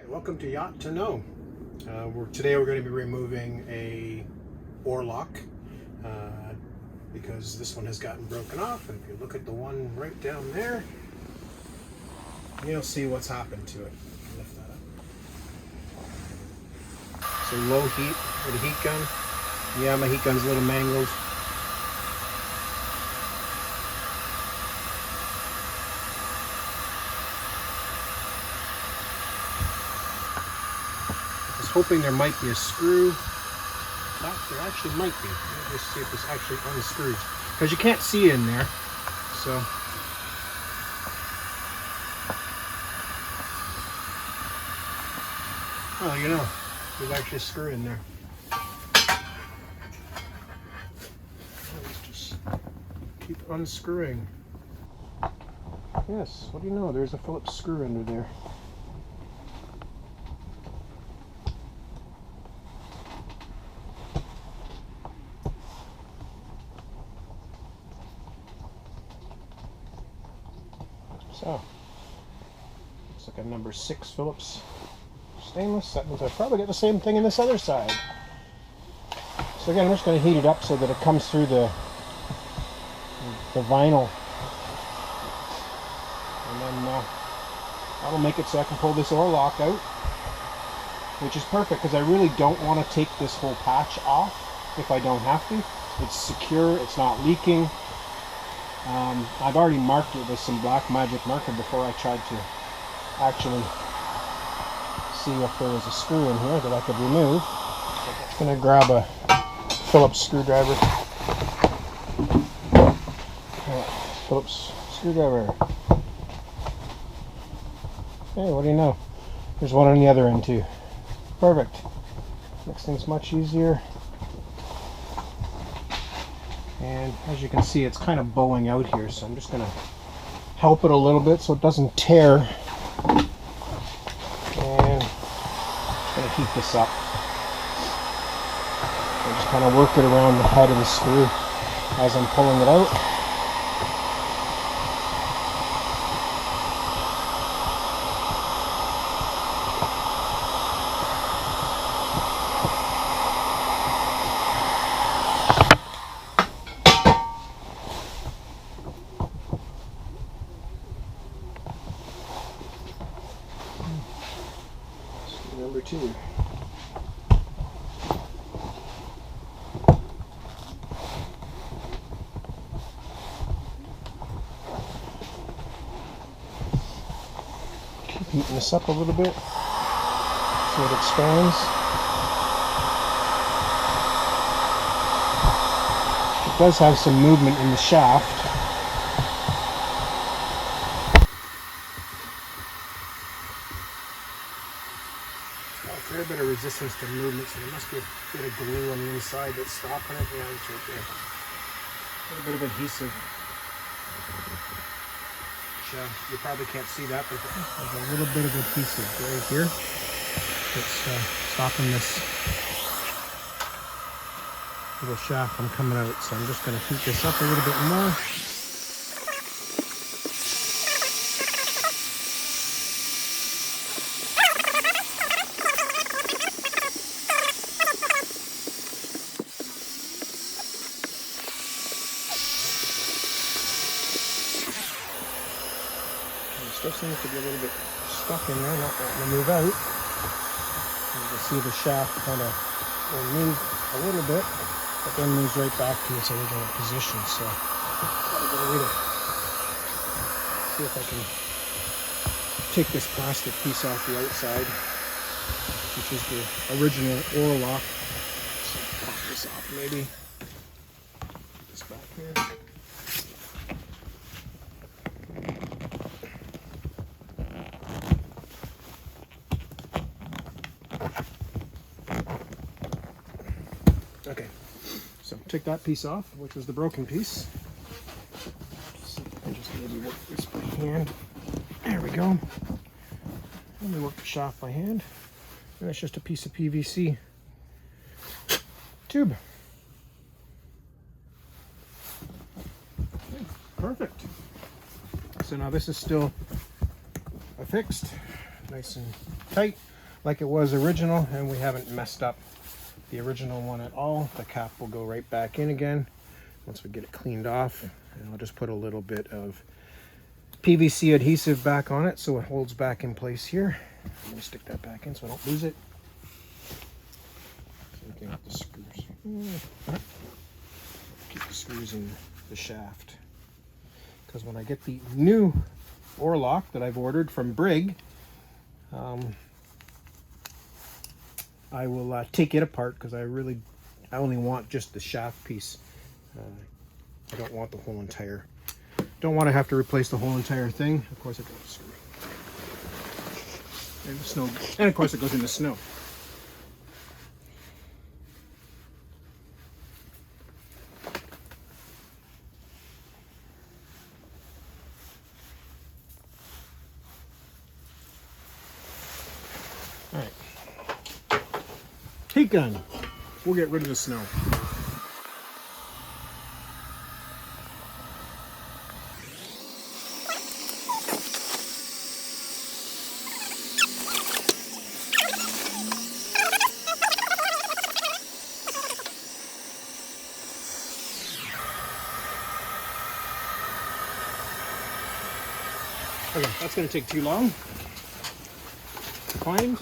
Welcome to Yacht to Know. Today we're going to be removing a oar lock because this one has gotten broken off, and if you look at the one right down there, you'll see what's happened to it. Lift that up. So low heat with a heat gun. Yeah, my heat gun's a little mangled. Hoping there might be a screw. There actually might be. Let me see if this actually unscrews, because you can't see in there. So well, you know, there's actually a screw in there. Let's just keep unscrewing. Yes, what do you know? There's a Phillips screw under there. So, looks like a number 6 Phillips stainless. That means I'll probably get the same thing in this other side. So again, I'm just going to heat it up so that it comes through the vinyl. And then that'll make it so I can pull this oar lock out, which is perfect because I really don't want to take this whole patch off if I don't have to. It's secure, it's not leaking. I've already marked it with some black magic marker before I tried to actually see if there was a screw in here that I could remove. I'm going to grab a Phillips screwdriver. Phillips screwdriver. Hey, what do you know? There's one on the other end too. Perfect. Makes things much easier. And as you can see, it's kind of bowing out here, so I'm just going to help it a little bit so it doesn't tear. And I'm going to heat this up. So just kind of work it around the head of the screw as I'm pulling it out. Number 2. Keep heating this up a little bit so it expands. It does have some movement in the shaft. A fair bit of resistance to movement, so there must be a bit of glue on the inside that's stopping it. Yeah, it's right there. A little bit of adhesive. Which, you probably can't see that, but there's a little bit of adhesive right here that's stopping this little shaft from coming out. So I'm just going to heat this up a little bit more. Still seems to be a little bit stuck in there, not wanting to move out. You can see the shaft kind of will move a little bit, but then moves right back to its original position. So I'll get a little, see if I can take this plastic piece off the outside, which is the original oar lock. So pop this off maybe. Put this back here. Okay, so take that piece off, which was the broken piece. So I just maybe work this by hand. There we go. Let me work the shaft by hand. And that's just a piece of PVC tube. Okay, perfect. So now this is still affixed, nice and tight. like it was original, and we haven't messed up the original one at all. The cap will go right back in again once we get it cleaned off, and I'll just put a little bit of PVC adhesive back on it so it holds back in place here. I'm gonna stick that back in so I don't lose it. Same thing with the screws. Keep the screws in the shaft, because when I get the new oarlock that I've ordered from Brig, I will take it apart, because I only want just the shaft piece. I don't want the whole entire, don't want to have to replace the whole entire thing. Of course, it goes in the snow, and of course it goes in the snow. All right, heat gun. We'll get rid of the snow. Okay, that's going to take too long to find.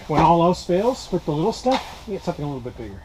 When all else fails with the little stuff, you get something a little bit bigger.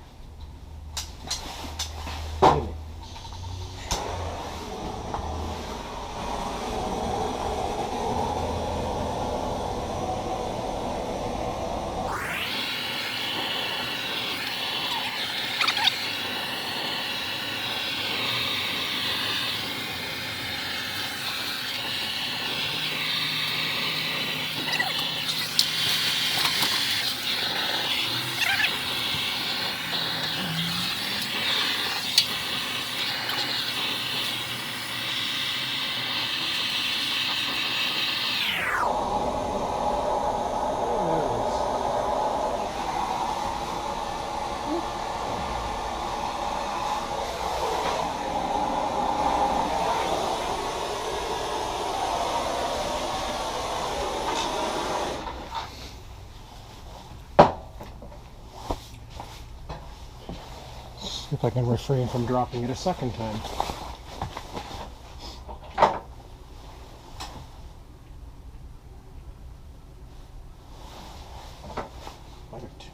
If I can refrain from dropping it a second time. Perfect.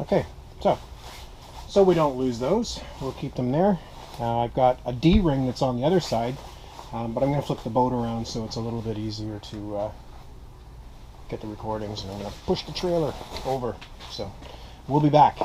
Okay, so we don't lose those. We'll keep them there. I've got a D-ring that's on the other side, but I'm going to flip the boat around so it's a little bit easier to get the recordings, and I'm going to push the trailer over. So we'll be back.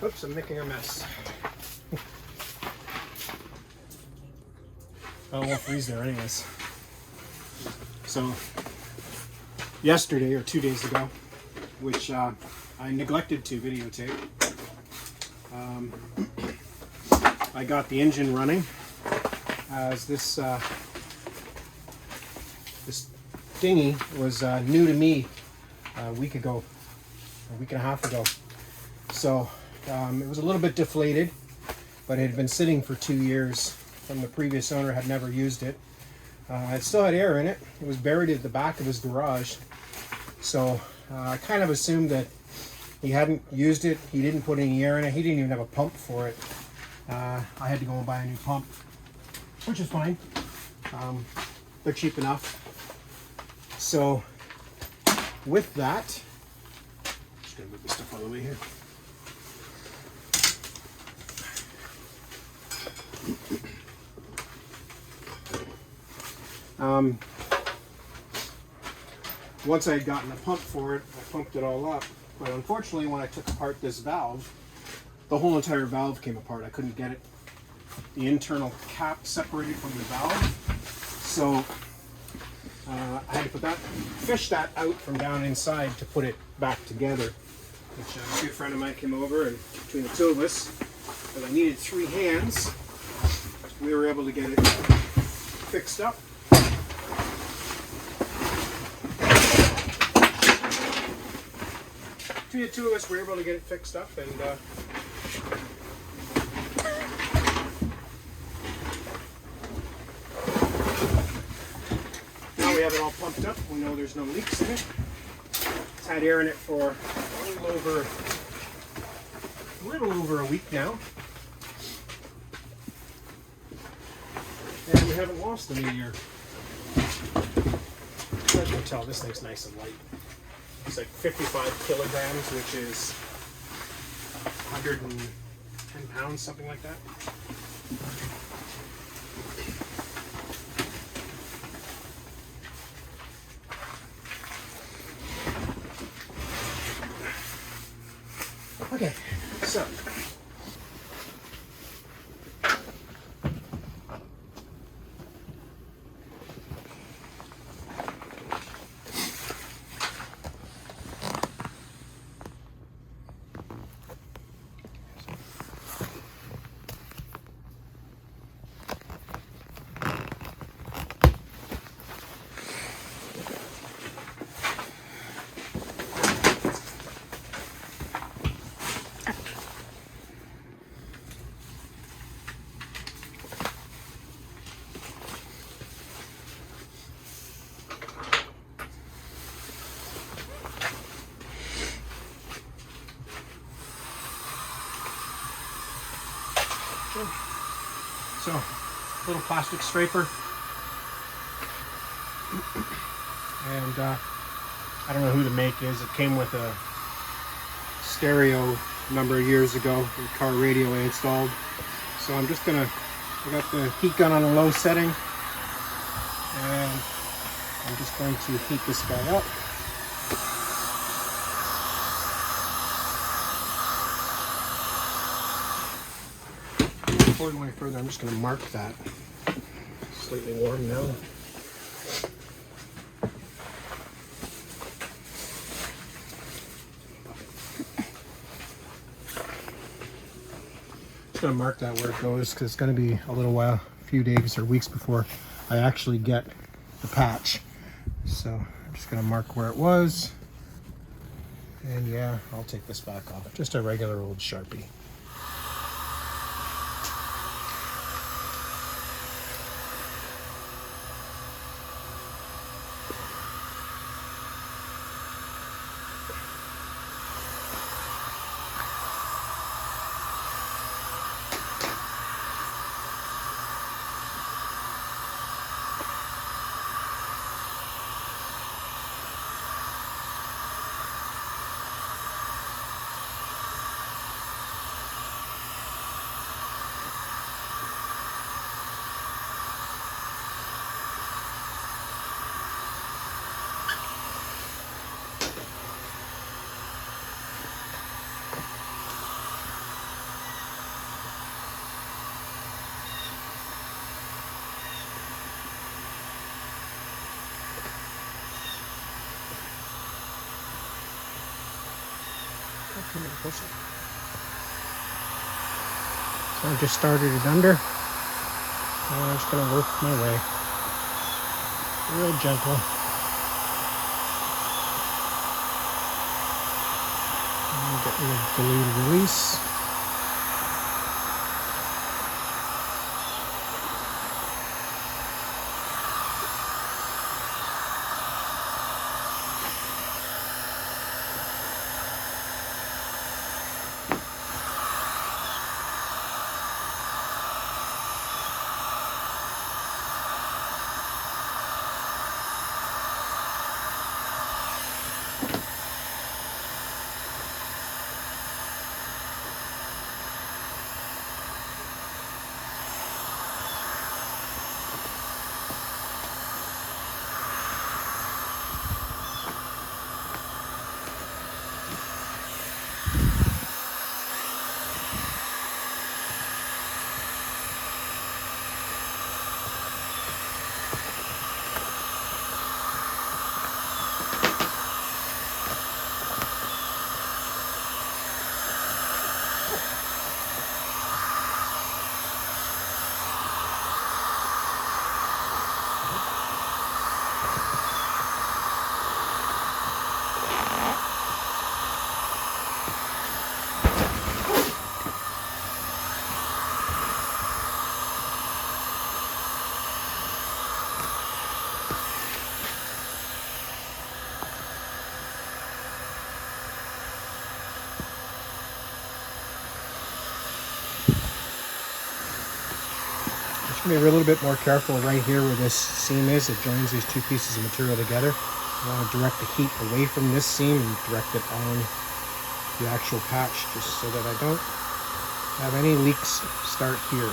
Oops, I'm making a mess. Oh, it won't freeze there anyways. So, yesterday or 2 days ago, which I neglected to videotape, I got the engine running, as this dinghy was new to me a week and a half ago. So it was a little bit deflated, but it had been sitting for 2 years from the previous owner, had never used it. It still had air in it. It was buried at the back of his garage. So I kind of assumed that he hadn't used it. He didn't put any air in it. He didn't even have a pump for it. I had to go and buy a new pump, which is fine. They're cheap enough. So with that, just gonna move this stuff out of the way here. Once I had gotten a pump for it, I pumped it all up. But unfortunately, when I took apart this valve, the whole entire valve came apart. I couldn't get it, the internal cap separated from the valve. So I had to fish that out from down inside to put it back together. Which a good friend of mine came over, and between the two of us, but I needed 3 hands. We were able to get it fixed up. Between the 2 of us, we were able to get it fixed up, and now we have it all pumped up. We know there's no leaks in it. It's had air in it for a little over a week now. And we haven't lost any air. As you can tell, this thing's nice and light. It's like 55 kilograms, which is 110 pounds, something like that. Okay, so little plastic scraper, and I don't know who the make is. It came with a stereo a number of years ago, the car radio I installed. So I'm just gonna, I got the heat gun on a low setting, and I'm just going to heat this guy up. Before we go any further, I'm just going to mark that. Slightly warm now. Just going to mark that where it goes, because it's going to be a little while, a few days or weeks before I actually get the patch. So I'm just going to mark where it was. And yeah, I'll take this back off. Just a regular old Sharpie. So I just started it under, and I'm just going to work my way real gentle. And get rid of the lead release. Be a little bit more careful right here where this seam is. It joins these two pieces of material together. I want to direct the heat away from this seam and direct it on the actual patch, just so that I don't have any leaks start here.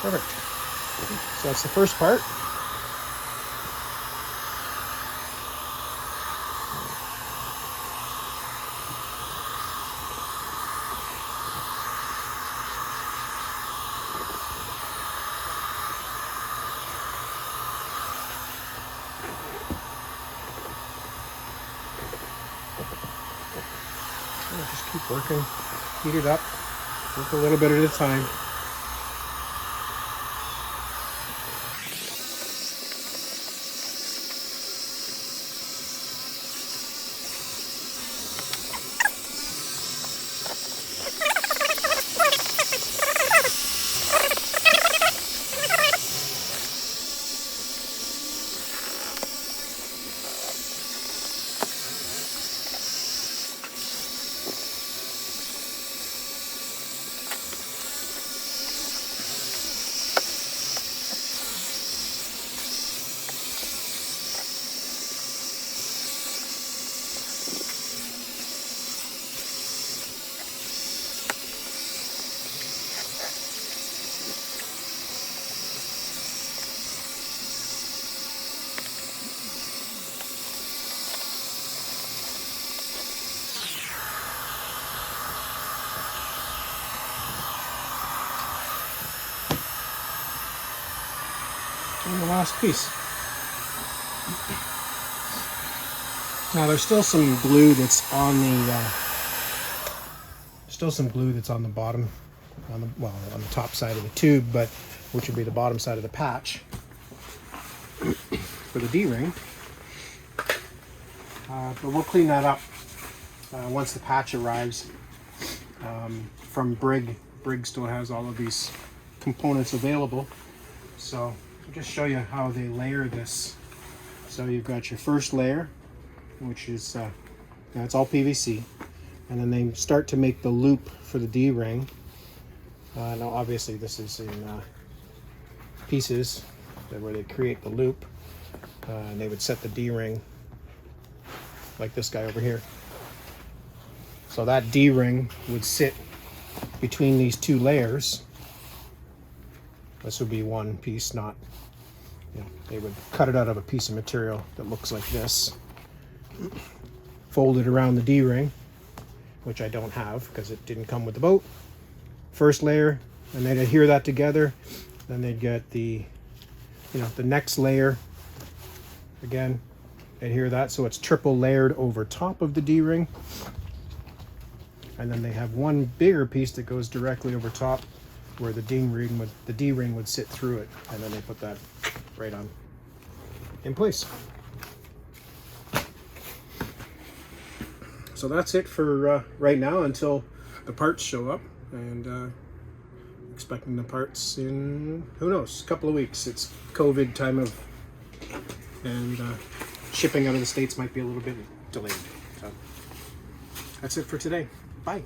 Perfect. So that's the first part. Just keep working, heat it up, work a little bit at a time. And the last piece. Now there's still some glue that's on the bottom, on the top side of the tube, but which would be the bottom side of the patch for the D-ring. But we'll clean that up once the patch arrives from Brig. Brig still has all of these components available, so I'll just show you how they layer this. So you've got your first layer, which is it's all PVC, and then they start to make the loop for the D-ring. Now obviously this is in pieces where they create the loop, and they would set the D-ring like this guy over here. So that D-ring would sit between these two layers. This would be one piece, not, they would cut it out of a piece of material that looks like this, fold it around the D-ring, which I don't have because it didn't come with the boat. First layer, and they'd adhere that together. Then they'd get the next layer, again, adhere that so it's triple layered over top of the D-ring. And then they have one bigger piece that goes directly over top where the D-ring would sit through it, and then they put that right on in place. So that's it for right now until the parts show up, and expecting the parts in, who knows, a couple of weeks. It's COVID time and shipping out of the States might be a little bit delayed. So that's it for today. Bye.